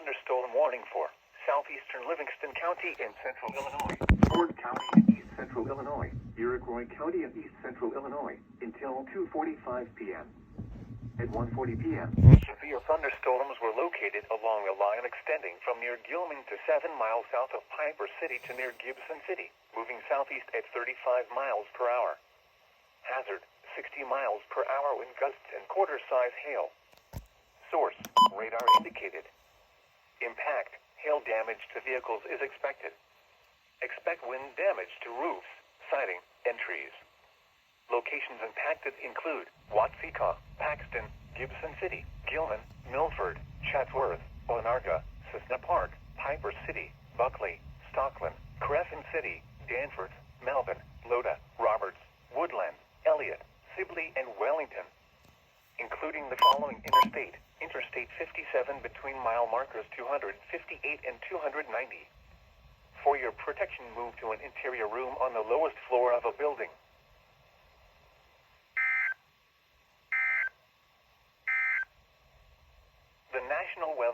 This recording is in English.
thunderstorm warning for southeastern Livingston County and central Illinois, Ford County and east central Illinois, Iroquois County and east central Illinois, until 2:45 p.m. At 1:40 p.m., severe thunderstorms were located along a line extending from near Gilman to 7 miles south of Piper City to near Gibson City, moving southeast at 35 miles per hour. Hazard, 60 miles per hour wind gusts and quarter-size hail. Source, radar indicated. Impact, hail damage to vehicles is expected. Expect wind damage to roofs, siding, and trees. Locations impacted include Watseka, Paxton, Gibson City, Gilman, Milford, Chatsworth, Onarga, Cessna Park, Piper City, Buckley, Stockland, Crescent City, Danforth, Melvin, Loda, Roberts, Woodland, Elliott, Sibley, and Wellington, including the following Interstate 57 between mile markers 258 and 290. For your protection, move to an interior room on the lowest floor of a building. The National Weather